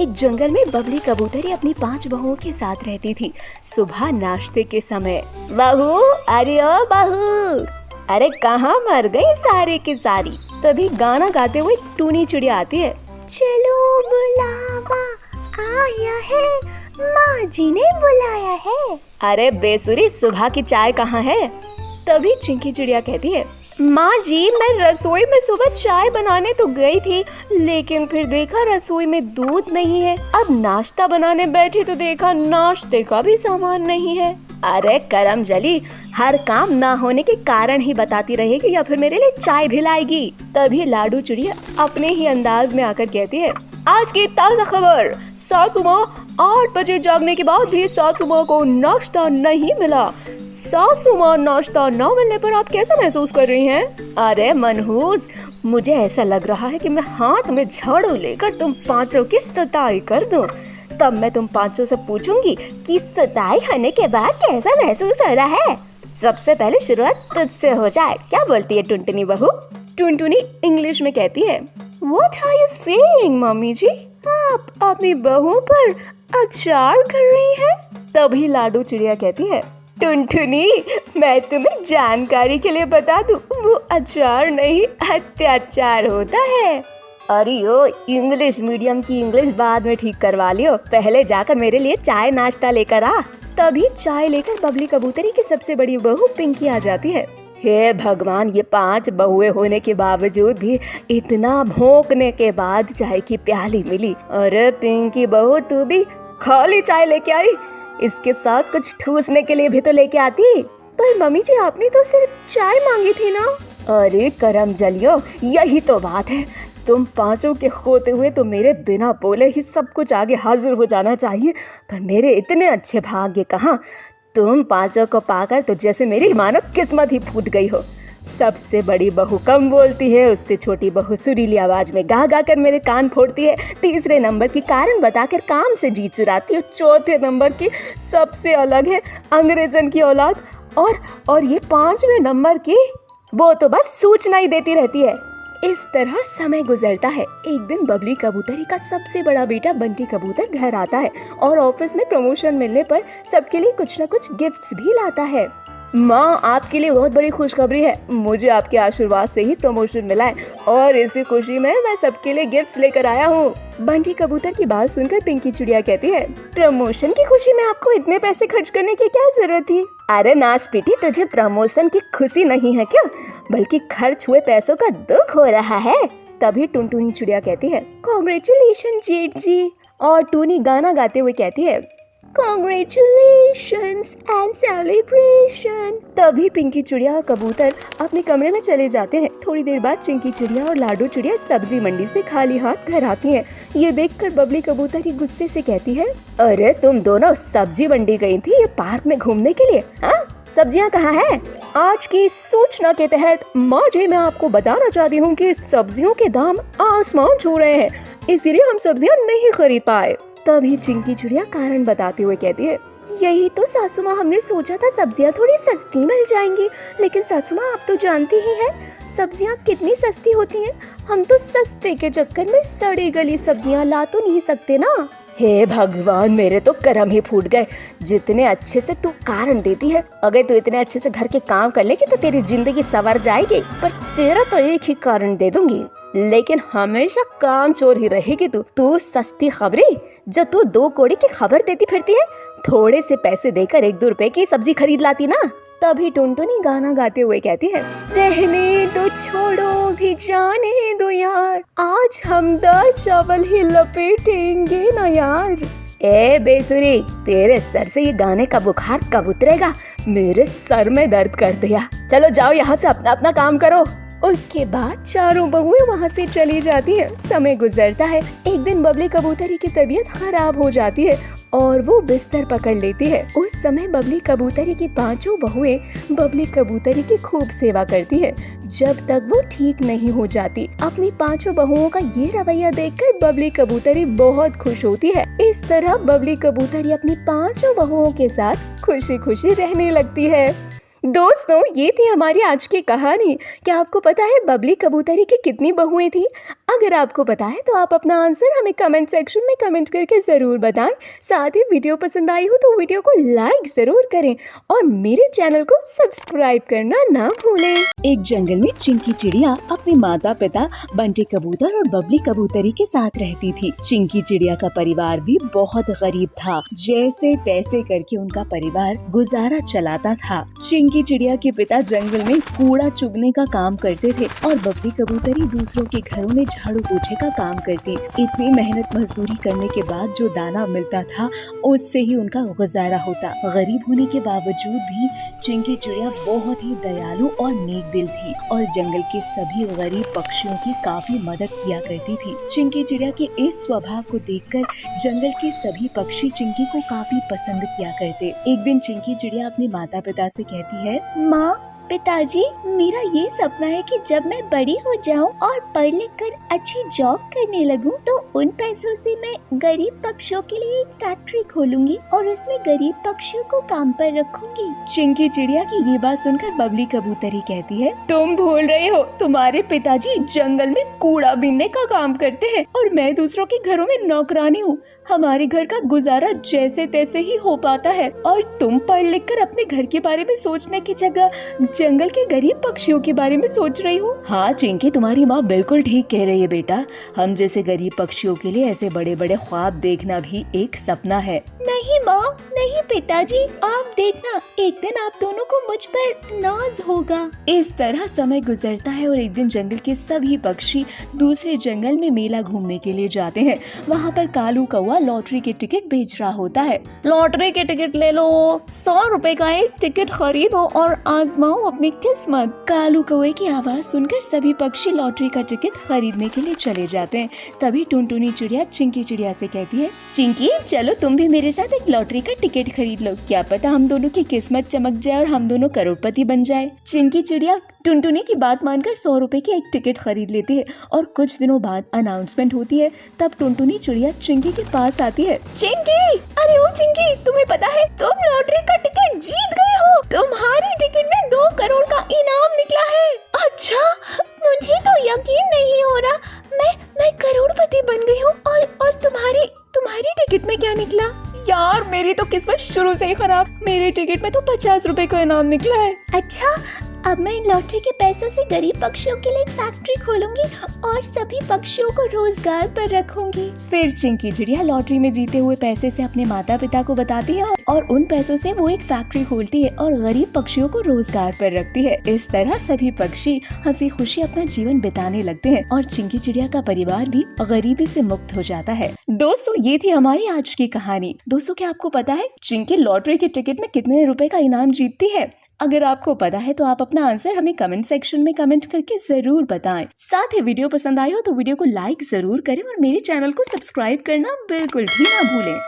एक जंगल में बबली कबूतरी अपनी 5 बहुओं के साथ रहती थी। सुबह नाश्ते के समय, बहू, अरे ओ बहू, अरे कहाँ मर गई सारी की सारी। तभी गाना गाते हुए टूनी चिड़िया आती है। चलो बुलावा आया है, माँ जी ने बुलाया है। अरे बेसुरी, सुबह की चाय कहाँ है? तभी चिंकी चिड़िया कहती है, माँ जी, मैं रसोई में सुबह चाय बनाने तो गई थी, लेकिन फिर देखा रसोई में दूध नहीं है। अब नाश्ता बनाने बैठी तो देखा नाश्ते का भी सामान नहीं है। अरे करम जली, हर काम ना होने के कारण ही बताती रहेगी या फिर मेरे लिए चाय भी लाएगी। तभी लाडू चिड़िया अपने ही अंदाज में आकर कहती है, आज की ताज़ा खबर, सासू माँ 8 बजे जागने के बाद भी सासू माँ को नाश्ता नहीं मिला। सासू माँ, नाश्ता न मिलने पर आप कैसा महसूस कर रही हैं? अरे मनहूस, मुझे ऐसा लग रहा है कि मैं हाथ में झाड़ू लेकर तुम 5 की सताई कर दूं। तब मैं तुम 5 से पूछूंगी कि सताई होने के बाद कैसा महसूस हो रहा है। सबसे पहले शुरुआत तुझसे हो जाए। क्या बोलती है टुनटुनी बहू? टुनटुनी इंग्लिश में कहती है, What are you saying, mummy ji? आप अपनी बहू पर अचार कर रही हैं? तभी लाडू चिड़िया कहती है, टुनटुनी, मैं तुम्हें जानकारी के लिए बता दूं, वो अचार नहीं अत्याचार होता है। अरे ओ, इंग्लिश मीडियम की इंग्लिश बाद में ठीक करवा लियो, पहले जाकर मेरे लिए चाय नाश्ता लेकर आ। तभी चाय लेकर बबली कबूतरी की सबसे बड़ी बहू पिंकी आ जाती है। हे भगवान, ये 5 बहुएं होने के बावजूद भी इतना भौंकने के बाद चाय की प्याली मिली। अरे पिंकी बहू, तू भी खाली चाय लेके आई, इसके साथ कुछ ठूसने के लिए भी तो लेके आती। पर मम्मी जी, आपने तो सिर्फ चाय मांगी थी ना। अरे करम जलियो, यही तो बात है। तुम 5 के होते हुए तो मेरे बिना बोले ही सब कुछ आगे हाजिर हो जाना चाहिए, पर मेरे इतने अच्छे भाग्य कहाँ। तुम 5 को पाकर तो जैसे मेरी मानो किस्मत ही फूट गई हो। सबसे बड़ी बहू कम बोलती है, उससे छोटी बहू सुरीली आवाज में गा गा कर मेरे कान फोड़ती है, तीसरे नंबर की कारण बताकर काम से जी चुराती है, चौथे नंबर की सबसे अलग है अंग्रेजन की औलाद, और ये 5वें नंबर की वो तो बस सूचना ही देती रहती है। इस तरह समय गुजरता है। एक दिन बबली कबूतरी का सबसे बड़ा बेटा बंटी कबूतर घर आता है और ऑफिस में प्रमोशन मिलने पर सबके लिए कुछ न कुछ गिफ्ट्स भी लाता है। माँ, आपके लिए बहुत बड़ी खुशखबरी है, मुझे आपके आशीर्वाद से ही प्रमोशन मिला है और इसी खुशी में मैं सबके लिए गिफ्ट्स लेकर आया हूँ। बंटी कबूतर की बात सुनकर पिंकी चिड़िया कहती है, प्रमोशन की खुशी में आपको इतने पैसे खर्च करने की क्या जरूरत थी? अरे नाश पीटी, तुझे प्रमोशन की खुशी नहीं है क्या, बल्कि खर्च हुए पैसों का दुख हो रहा है। तभी टुनटुनी चिड़िया कहती है, कांग्रेचुलेशन जेठ जी। और टूनी गाना गाते हुए कहती है, Congratulations and celebration। तभी पिंकी चिड़िया और कबूतर अपने कमरे में चले जाते हैं। थोड़ी देर बाद चिंकी चिड़िया और लाडू चिड़िया सब्जी मंडी से खाली हाथ घर आती हैं। ये देखकर बबली कबूतर ही गुस्से से कहती है, अरे तुम दोनों सब्जी मंडी गई थी ये पार्क में घूमने के लिए? हाँ, सब्जियाँ कहाँ हैं? आज की सूचना के तहत माँ जी, मैं आपको बताना चाहती हूँ कि सब्जियों के दाम आसमान छू रहे हैं, इसीलिए हम सब्जियाँ नहीं खरीद पाए। तभी चिंकी चिड़िया कारण बताते हुए कहती है, यही तो सासू माँ, हमने सोचा था सब्जियाँ थोड़ी सस्ती मिल जाएंगी, लेकिन सासू माँ आप तो जानती ही हैं सब्जियाँ कितनी सस्ती होती हैं। हम तो सस्ते के चक्कर में सड़ी गली सब्जियाँ ला तो नहीं सकते ना। हे भगवान, मेरे तो करम ही फूट गए। जितने अच्छे से तू कारण देती है, अगर तू इतने अच्छे से घर के काम कर लेगी तो तेरी जिंदगी संवर जाएगी, पर तेरा तो एक ही कारण दे दूंगी, लेकिन हमेशा काम चोर ही रहेगी तू सस्ती खबरी, जो तू 2 कौड़ी की खबर देती फिरती है, थोड़े से पैसे देकर 1-2 रुपए की सब्जी खरीद लाती ना। तभी टुनटुनी गाना गाते हुए कहती है, रहने दो छोड़ो भी जाने दो यार, आज हम दाल चावल ही लपेटेंगे ना यार। ए बेसुरी, तेरे सर से ये गाने का बुखार कब उतरेगा? मेरे सर में दर्द कर दिया। चलो जाओ यहाँ से, अपना अपना काम करो। उसके बाद चारों बहुएं वहाँ से चली जाती हैं। समय गुजरता है। एक दिन बबली कबूतरी की तबीयत खराब हो जाती है और वो बिस्तर पकड़ लेती है। उस समय बबली कबूतरी की 5 बहुएं बबली कबूतरी की खूब सेवा करती है, जब तक वो ठीक नहीं हो जाती। अपनी 5 बहुओं का ये रवैया देखकर बबली कबूतरी बहुत खुश होती है। इस तरह बबली कबूतरी अपनी 5 बहुओं के साथ खुशी खुशी रहने लगती है। दोस्तों, ये थी हमारी आज की कहानी। क्या आपको पता है बबली कबूतरी की कितनी बहुएं थी? अगर आपको पता है तो आप अपना आंसर हमें कमेंट सेक्शन में कमेंट करके ज़रूर बताएं। साथ ही वीडियो पसंद आई हो तो वीडियो को लाइक ज़रूर करें और मेरे चैनल को सब्सक्राइब करना ना भूलें। एक जंगल में चिंकी चिड़िया अपने माता पिता बंटी कबूतर और बबली कबूतरी के साथ रहती थी। चिंकी चिड़िया का परिवार भी बहुत गरीब था। जैसे तैसे करके उनका परिवार गुजारा चलाता था। चिंकी चिड़िया के पिता जंगल में कूड़ा चुगने का काम करते थे और बबली कबूतरी दूसरों के घरों में झाड़ू पोछे का काम करती। इतनी मेहनत मजदूरी करने के बाद जो दाना मिलता था उससे ही उनका गुजारा होता। गरीब होने के बावजूद भी चिंकी चिड़िया बहुत ही दयालु और नेक दिल थी और जंगल के सभी गरीब पक्षियों की काफी मदद किया करती थी। चिंकी चिड़िया के इस स्वभाव को देखकर जंगल के सभी पक्षी चिंकी को काफी पसंद किया करते। एक दिन चिंकी चिड़िया अपने माता पिता से कहती है, माँ पिताजी, मेरा ये सपना है कि जब मैं बड़ी हो जाऊं और पढ़ लिख कर अच्छी जॉब करने लगूं तो उन पैसों से मैं गरीब पक्षियों के लिए एक फैक्ट्री खोलूंगी और उसमें गरीब पक्षियों को काम पर रखूंगी। चिंकी चिड़िया की ये बात सुनकर बबली कबूतरी कहती है, तुम भूल रहे हो, तुम्हारे पिताजी जंगल में कूड़ा बीनने का काम करते हैं और मैं दूसरों के घरों में नौकरानी हूँ। हमारे घर का गुजारा जैसे तैसे ही हो पाता है और तुम पढ़ लिख कर अपने घर के बारे में सोचने की जगह जंगल के गरीब पक्षियों के बारे में सोच रही हो। हाँ चिंकी, तुम्हारी माँ बिल्कुल ठीक कह रही है बेटा। हम जैसे गरीब पक्षियों के लिए ऐसे बड़े बड़े ख्वाब देखना भी एक सपना है। नहीं माँ, नहीं पिताजी, आप देखना एक दिन आप दोनों को मुझ पर नाज होगा। इस तरह समय गुजरता है और एक दिन जंगल के सभी पक्षी दूसरे जंगल में मेला घूमने के लिए जाते हैं। वहाँ पर कालू कौवा लॉटरी के टिकट बेच रहा होता है। लॉटरी के टिकट ले लो, 100 रुपए का एक टिकट खरीदो और आजमाओ अपनी किस्मत। कालू कौवे की आवाज सुनकर सभी पक्षी लॉटरी का टिकट खरीदने के लिए चले जाते हैं। तभी टुनटुनी चिड़िया चिंकी चिड़िया से कहती है, चिंकी चलो तुम भी मेरे साथ एक लॉटरी का टिकट खरीद लो, क्या पता हम दोनों की किस्मत चमक जाए और हम दोनों करोड़पति बन जाए। चिंकी चिड़िया टुनटुनी की बात मानकर 100 रुपए की एक टिकट खरीद लेती है और कुछ दिनों बाद अनाउंसमेंट होती है। तब टुनटुनी चिड़िया चिंकी के पास आती है। चिंकी, अरे ओ चिंकी, तुम्हें पता है तुम लॉटरी का टिकट जीत गए हो। तुम्हारी टिकट में 2 करोड़ का इनाम निकला है। अच्छा, मुझे तो यकीन नहीं हो रहा। मैं करोड़पति बन गई हूँ और तुम्हारी टिकट में क्या निकला? यार मेरी तो किस्मत शुरू से ही खराब। मेरे टिकट में तो 50 रुपए का इनाम निकला है। अच्छा, अब मैं इन लॉटरी के पैसों से गरीब पक्षियों के लिए एक फैक्ट्री खोलूंगी और सभी पक्षियों को रोजगार पर रखूंगी। फिर चिंकी चिड़िया लॉटरी में जीते हुए पैसे से अपने माता पिता को बताती है और उन पैसों से वो एक फैक्ट्री खोलती है और गरीब पक्षियों को रोजगार पर रखती है। इस तरह सभी पक्षी हंसी खुशी अपना जीवन बिताने लगते हैं और चिंकी चिड़िया का परिवार भी गरीबी से मुक्त हो जाता है। दोस्तों, ये थी हमारी आज की कहानी। दोस्तों, क्या आपको पता है चिंकी लॉटरी के टिकट में कितने रुपए का इनाम जीतती है? अगर आपको पता है तो आप अपना आंसर हमें कमेंट सेक्शन में कमेंट करके जरूर बताएं। साथ ही वीडियो पसंद आई हो तो वीडियो को लाइक जरूर करें और मेरे चैनल को सब्सक्राइब करना बिल्कुल भी ना भूलें।